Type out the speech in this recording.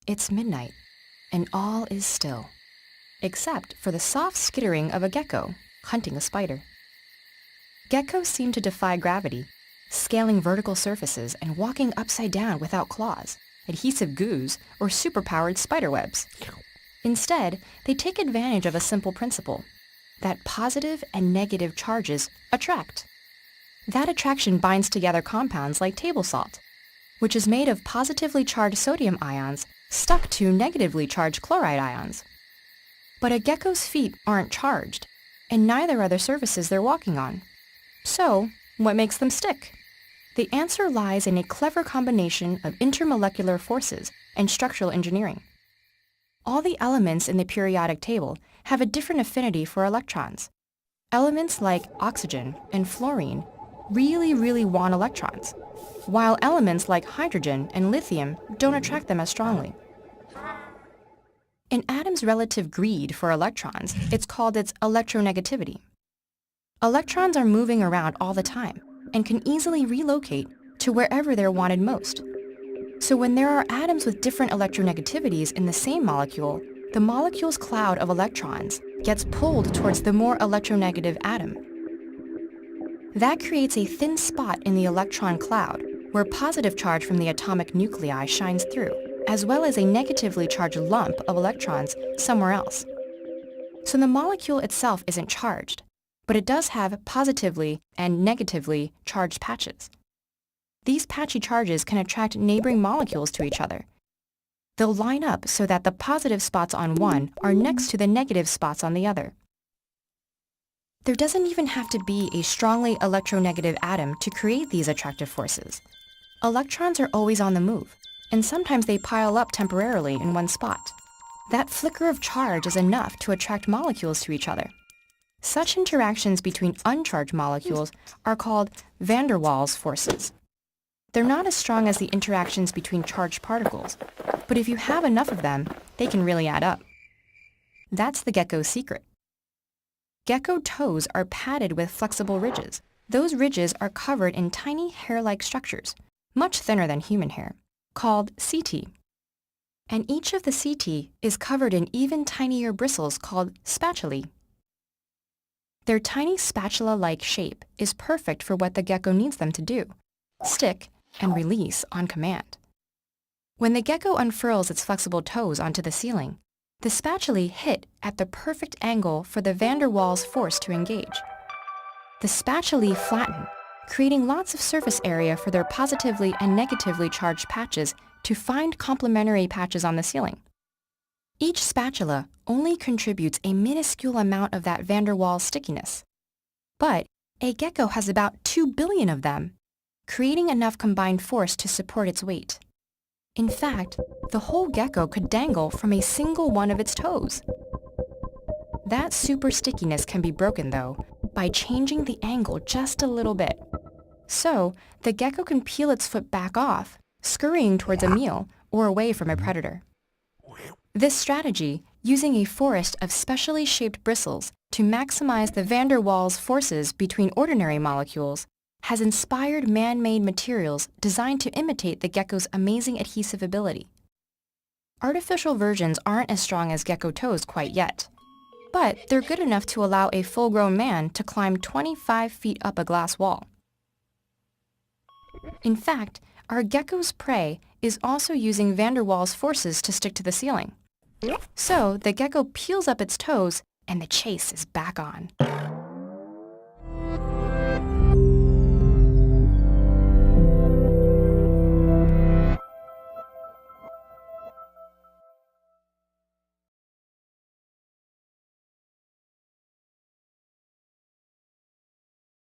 It's midnight, and all is still, except for the soft skittering of a gecko hunting a spider. Geckos seem to defy gravity, scaling vertical surfaces and walking upside down without claws, adhesive goos, or superpowered spiderwebs. Instead, they take advantage of a simple principle, that positive and negative charges attract. That attraction binds together compounds like table salt, which is made of positively charged sodium ions stuck to negatively charged chloride ions. But a gecko's feet aren't charged, and neither are the surfaces they're walking on. So, what makes them stick? The answer lies in a clever combination of intermolecular forces and structural engineering. All the elements in the periodic table have a different affinity for electrons. Elements like oxygen and fluorine really want electrons, while elements like hydrogen and lithium don't attract them as strongly. In atom's relative greed for electrons, it's called its electronegativity. Electrons are moving around all the time and can easily relocate to wherever they're wanted most. So when there are atoms with different electronegativities in the same molecule, the molecule's cloud of electrons gets pulled towards the more electronegative atom. That creates a thin spot in the electron cloud where positive charge from the atomic nuclei shines through, as well as a negatively charged lump of electrons somewhere else. So the molecule itself isn't charged, but it does have positively and negatively charged patches. These patchy charges can attract neighboring molecules to each other. They'll line up so that the positive spots on one are next to the negative spots on the other. There doesn't even have to be a strongly electronegative atom to create these attractive forces. Electrons are always on the move, and sometimes they pile up temporarily in one spot. That flicker of charge is enough to attract molecules to each other. Such interactions between uncharged molecules are called van der Waals forces. They're not as strong as the interactions between charged particles, but if you have enough of them, they can really add up. That's the gecko's secret. Gecko toes are padded with flexible ridges. Those ridges are covered in tiny hair-like structures, much thinner than human hair, called setae. And each of the setae is covered in even tinier bristles called spatulae. Their tiny spatula-like shape is perfect for what the gecko needs them to do, stick and release on command. When the gecko unfurls its flexible toes onto the ceiling, the spatulae hit at the perfect angle for the van der Waals force to engage. The spatulae flatten, creating lots of surface area for their positively and negatively charged patches to find complementary patches on the ceiling. Each spatula only contributes a minuscule amount of that van der Waals stickiness. But a gecko has about 2 billion of them, creating enough combined force to support its weight. In fact, the whole gecko could dangle from a single one of its toes. That super stickiness can be broken, though, by changing the angle just a little bit. So, the gecko can peel its foot back off, scurrying towards a meal or away from a predator. This strategy, using a forest of specially shaped bristles to maximize the van der Waals forces between ordinary molecules, has inspired man-made materials designed to imitate the gecko's amazing adhesive ability. Artificial versions aren't as strong as gecko toes quite yet, but they're good enough to allow a full-grown man to climb 25 feet up a glass wall. In fact, our gecko's prey is also using van der Waals forces to stick to the ceiling. So the gecko peels up its toes and the chase is back on.